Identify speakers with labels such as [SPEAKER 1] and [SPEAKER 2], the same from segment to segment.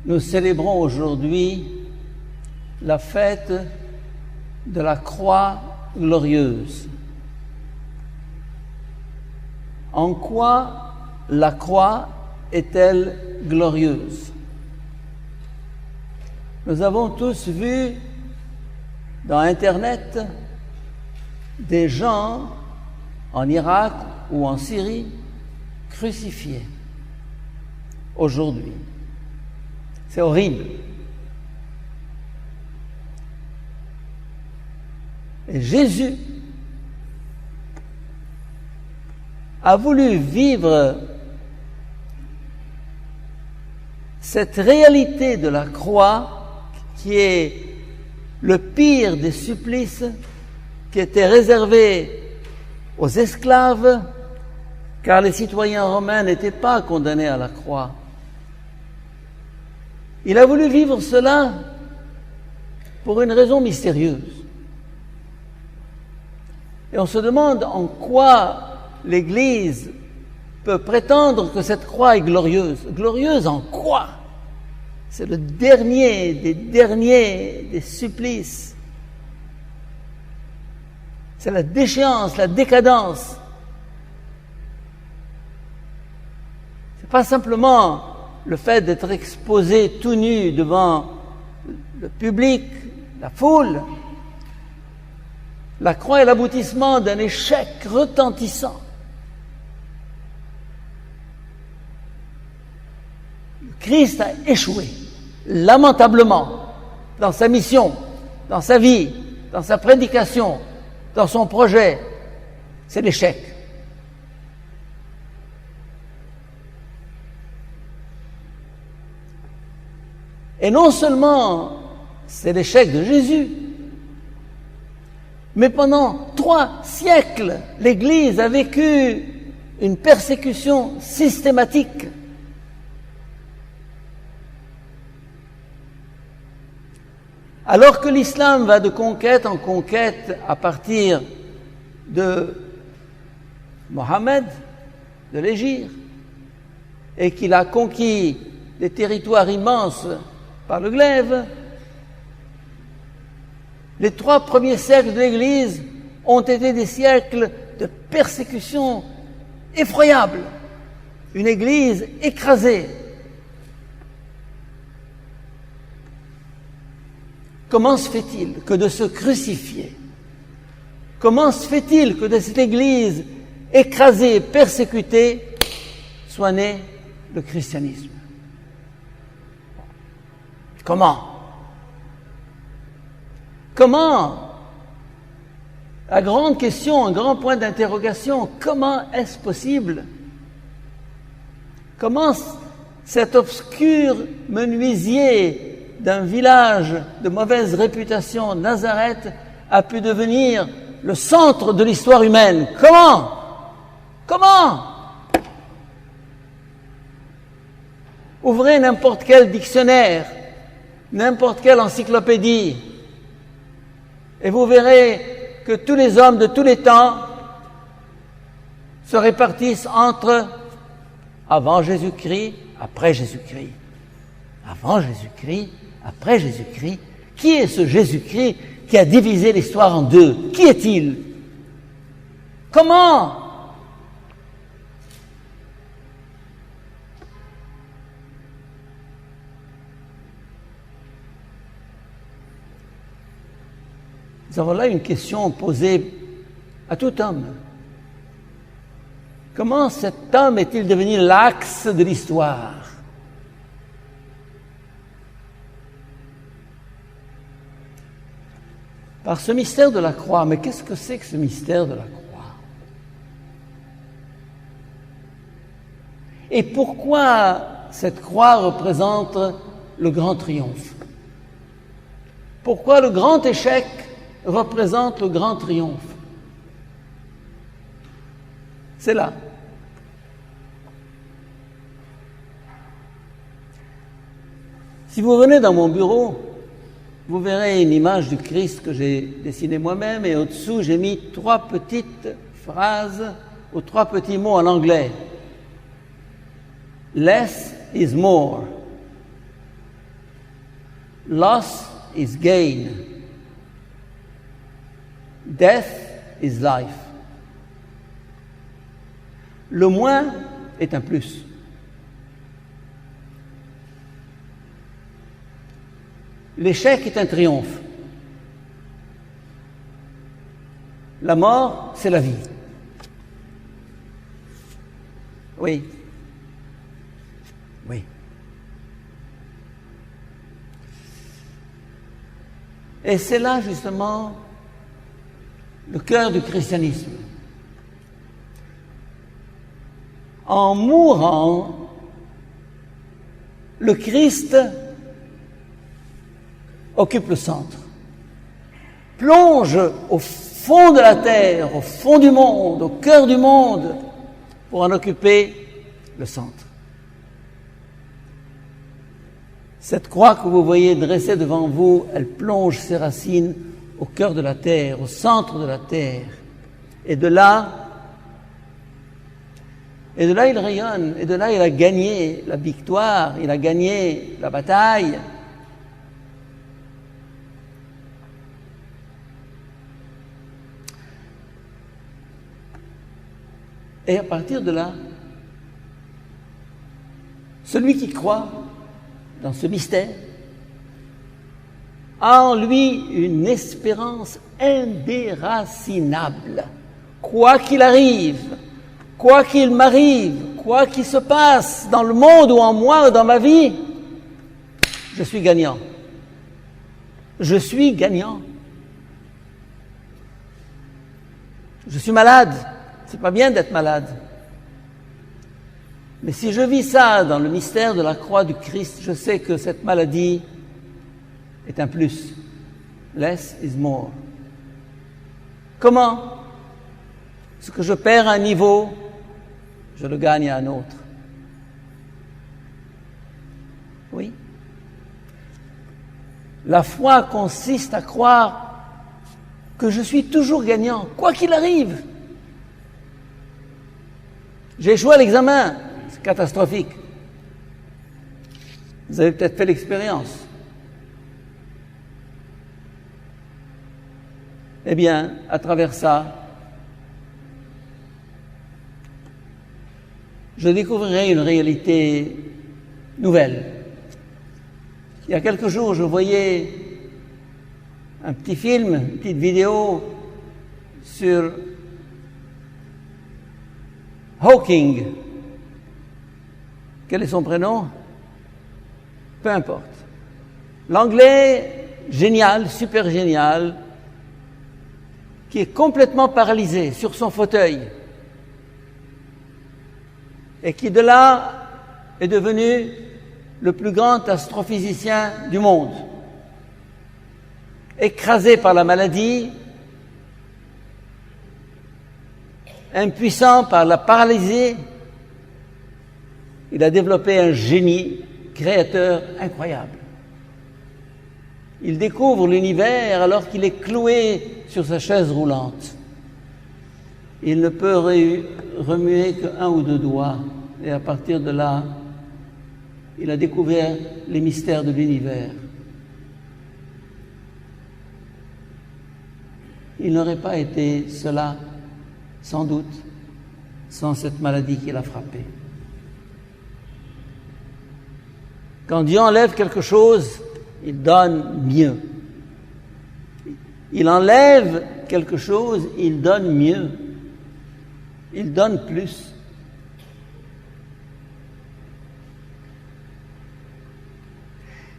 [SPEAKER 1] Nous célébrons aujourd'hui la fête de la croix glorieuse. En quoi la croix est-elle glorieuse? Nous avons tous vu dans Internet des gens en Irak ou en Syrie crucifiés aujourd'hui. C'est horrible. Et Jésus a voulu vivre cette réalité de la croix qui est le pire des supplices qui était réservé aux esclaves, car les citoyens romains n'étaient pas condamnés à la croix. Il a voulu vivre cela pour une raison mystérieuse. Et on se demande en quoi l'Église peut prétendre que cette croix est glorieuse. Glorieuse en quoi? C'est le dernier des supplices. C'est la déchéance, la décadence. C'est pas simplement le fait d'être exposé tout nu devant le public, la foule. La croix est l'aboutissement d'un échec retentissant. Christ a échoué, lamentablement, dans sa mission, dans sa vie, dans sa prédication, dans son projet. C'est l'échec. Et non seulement c'est l'échec de Jésus, mais pendant 3 siècles, l'Église a vécu une persécution systématique. Alors que l'islam va de conquête en conquête à partir de Mohammed, de l'Hégire, et qu'il a conquis des territoires immenses par le glaive, les 3 premiers siècles de l'Église ont été des siècles de persécution effroyables. Une Église écrasée. Comment se fait-il que de se crucifier, comment se fait-il que de cette Église écrasée, persécutée, soit né le christianisme? Comment? La grande question, un grand point d'interrogation, comment est-ce possible? Comment cet obscur menuisier d'un village de mauvaise réputation, Nazareth, a pu devenir le centre de l'histoire humaine? Comment? Ouvrez n'importe quel dictionnaire, n'importe quelle encyclopédie, et vous verrez que tous les hommes de tous les temps se répartissent entre avant Jésus-Christ, après Jésus-Christ. Avant Jésus-Christ, après Jésus-Christ. Qui est ce Jésus-Christ qui a divisé l'histoire en 2? Qui est-il? Comment? Nous avons là une question posée à tout homme. Comment cet homme est-il devenu l'axe de l'histoire? Par ce mystère de la croix. Mais qu'est-ce que c'est que ce mystère de la croix? Et pourquoi cette croix représente le grand triomphe? Pourquoi le grand échec représente le grand triomphe? C'est là. Si vous venez dans mon bureau, vous verrez une image du Christ que j'ai dessinée moi-même, et au-dessous j'ai mis 3 petites phrases ou 3 petits mots en anglais. Less is more. Loss is gain. Death is life. Le moins est un plus. L'échec est un triomphe. La mort, c'est la vie. Oui. Oui. Et c'est là, justement, le cœur du christianisme. En mourant, le Christ occupe le centre, plonge au fond de la terre, au fond du monde, au cœur du monde, pour en occuper le centre. Cette croix que vous voyez dressée devant vous, elle plonge ses racines au cœur de la terre, au centre de la terre. Et de là, il rayonne, et de là, il a gagné la victoire, il a gagné la bataille. Et à partir de là, celui qui croit dans ce mystère a en lui une espérance indéracinable. Quoi qu'il arrive, quoi qu'il m'arrive, quoi qu'il se passe dans le monde ou en moi ou dans ma vie, je suis gagnant. Je suis gagnant. Je suis malade. C'est pas bien d'être malade. Mais si je vis ça dans le mystère de la croix du Christ, je sais que cette maladie est un plus. Less is more. Comment? Ce que je perds à un niveau, je le gagne à un autre. Oui. La foi consiste à croire que je suis toujours gagnant, quoi qu'il arrive. J'ai échoué à l'examen, c'est catastrophique. Vous avez peut-être fait l'expérience. Eh bien, à travers ça, je découvrirai une réalité nouvelle. Il y a quelques jours, je voyais un petit film, une petite vidéo sur Hawking. Quel est son prénom? Peu importe. L'anglais, génial, super génial, qui est complètement paralysé sur son fauteuil et qui de là est devenu le plus grand astrophysicien du monde. Écrasé par la maladie, impuissant par la paralysie, il a développé un génie créateur incroyable. Il découvre l'univers alors qu'il est cloué sur sa chaise roulante. Il ne peut remuer qu'un ou deux doigts. Et à partir de là, il a découvert les mystères de l'univers. Il n'aurait pas été cela, sans doute, sans cette maladie qui l'a frappé. Quand Dieu enlève quelque chose, il donne mieux. Il enlève quelque chose, il donne mieux. Il donne plus.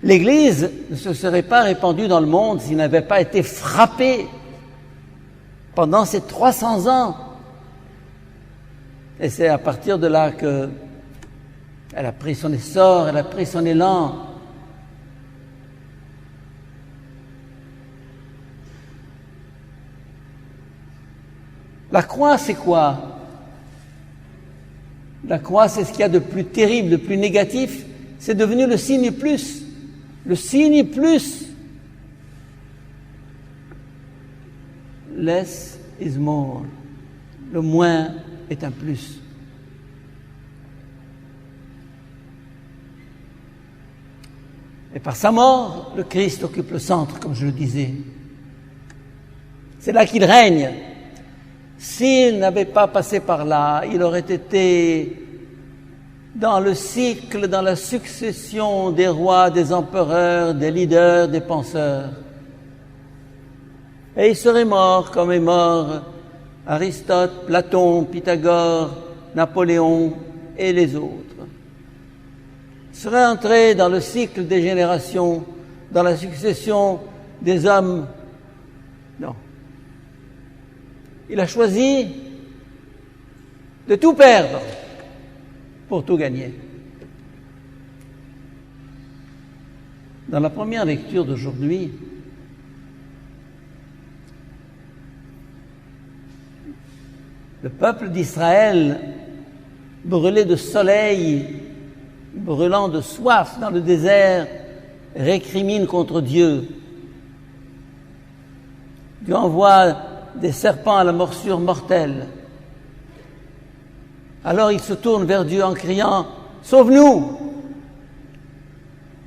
[SPEAKER 1] L'Église ne se serait pas répandue dans le monde s'il n'avait pas été frappée pendant ces 300 ans. Et c'est à partir de là qu'elle a pris son essor, elle a pris son élan. La croix, c'est quoi? La croix, c'est ce qu'il y a de plus terrible, de plus négatif. C'est devenu le signe plus. Le signe plus. Less is more. Le moins est un plus. Et par sa mort, le Christ occupe le centre, comme je le disais. C'est là qu'il règne. S'il n'avait pas passé par là, il aurait été dans le cycle, dans la succession des rois, des empereurs, des leaders, des penseurs. Et il serait mort comme est mort Aristote, Platon, Pythagore, Napoléon et les autres. Il serait entré dans le cycle des générations, dans la succession des hommes. Non. Il a choisi de tout perdre pour tout gagner. Dans la première lecture d'aujourd'hui, le peuple d'Israël, brûlé de soleil, brûlant de soif dans le désert, récrimine contre Dieu. Dieu envoie des serpents à la morsure mortelle. Alors il se tourne vers Dieu en criant « Sauve-nous !»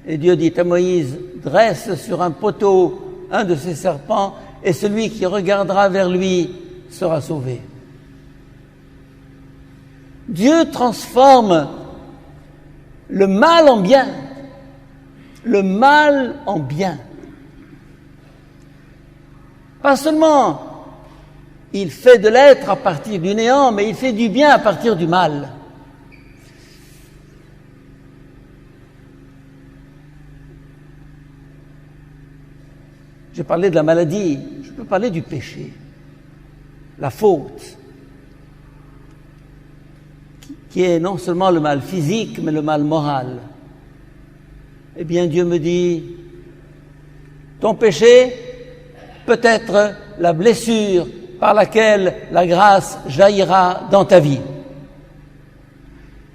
[SPEAKER 1] Et Dieu dit à Moïse « Dresse sur un poteau un de ces serpents et celui qui regardera vers lui sera sauvé. » Dieu transforme le mal en bien. Le mal en bien. Pas seulement il fait de l'être à partir du néant, mais il fait du bien à partir du mal. J'ai parlé de la maladie, je peux parler du péché, la faute, qui est non seulement le mal physique, mais le mal moral. Eh bien, Dieu me dit, ton péché peut être la blessure par laquelle la grâce jaillira dans ta vie.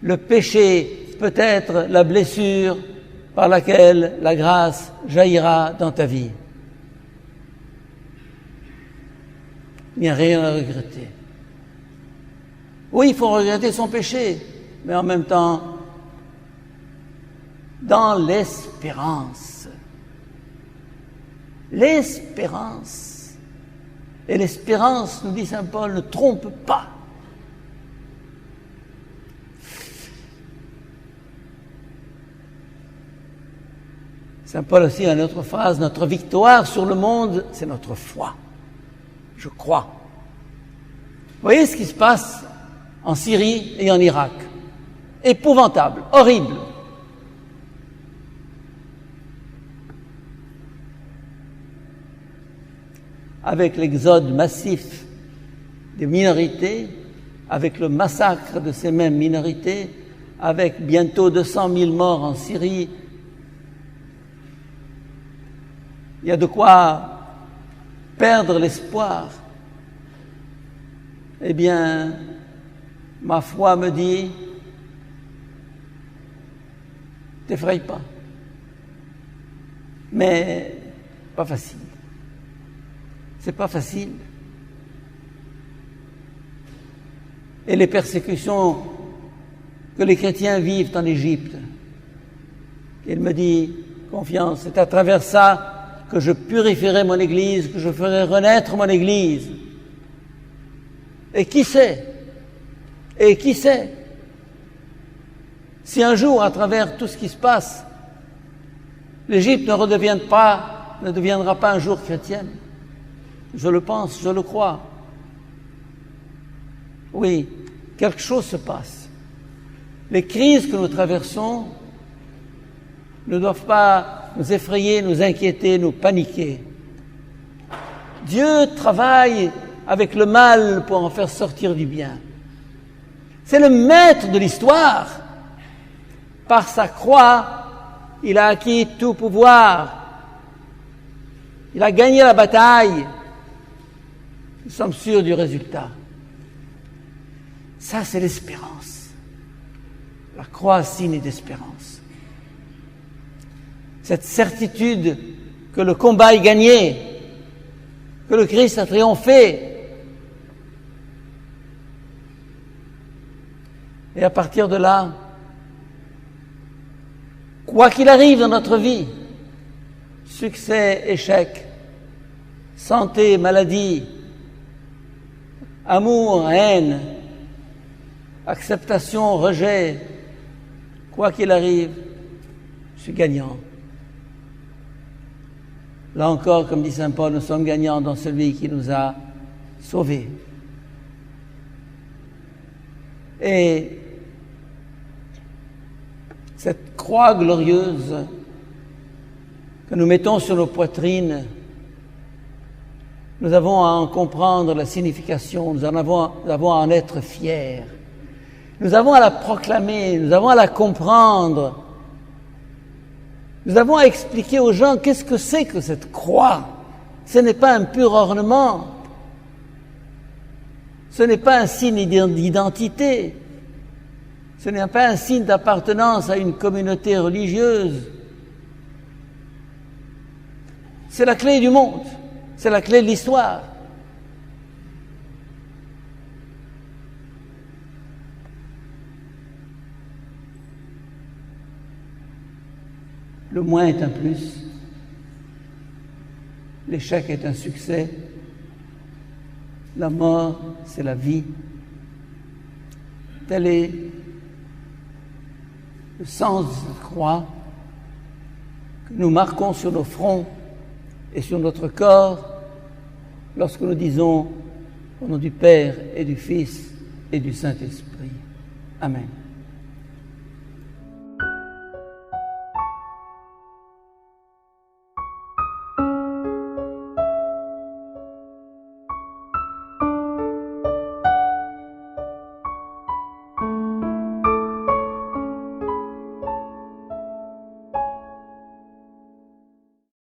[SPEAKER 1] Le péché peut être la blessure par laquelle la grâce jaillira dans ta vie. Il n'y a rien à regretter. Oui, il faut regretter son péché, mais en même temps, dans l'espérance. L'espérance. Et l'espérance, nous dit saint Paul, ne trompe pas. Saint Paul aussi a une autre phrase, notre victoire sur le monde, c'est notre foi. Je crois. Vous voyez ce qui se passe en Syrie et en Irak. Épouvantable, horrible. Avec l'exode massif des minorités, avec le massacre de ces mêmes minorités, avec bientôt 200 000 morts en Syrie, il y a de quoi perdre l'espoir. Eh bien, ma foi me dit, t'effraie pas. Mais pas facile. C'est pas facile. Et les persécutions que les chrétiens vivent en Égypte, il me dit, confiance, c'est à travers ça que je purifierai mon Église, que je ferai renaître mon Église. Et qui sait, si un jour, à travers tout ce qui se passe, l'Égypte ne deviendra pas un jour chrétienne. Je le pense, je le crois. Oui, quelque chose se passe. Les crises que nous traversons ne doivent pas nous effrayer, nous inquiéter, nous paniquer. Dieu travaille avec le mal pour en faire sortir du bien. C'est le maître de l'histoire. Par sa croix, il a acquis tout pouvoir. Il a gagné la bataille. Nous sommes sûrs du résultat. Ça, c'est l'espérance. La croix, signe d'espérance. Cette certitude que le combat est gagné, que le Christ a triomphé. Et à partir de là, quoi qu'il arrive dans notre vie, succès, échec, santé, maladie, amour, haine, acceptation, rejet, quoi qu'il arrive, je suis gagnant. Là encore, comme dit saint Paul, nous sommes gagnants dans celui qui nous a sauvés. Et cette croix glorieuse que nous mettons sur nos poitrines, nous avons à en comprendre la signification, nous avons à en être fiers. Nous avons à la proclamer, nous avons à la comprendre. Nous avons à expliquer aux gens qu'est-ce que c'est que cette croix. Ce n'est pas un pur ornement. Ce n'est pas un signe d'identité. Ce n'est pas un signe d'appartenance à une communauté religieuse. C'est la clé du monde. C'est la clé de l'histoire. Le moins est un plus. L'échec est un succès. La mort, c'est la vie. Tel est le sens de cette croix que nous marquons sur nos fronts et sur notre corps lorsque nous disons au nom du Père et du Fils et du Saint-Esprit. Amen.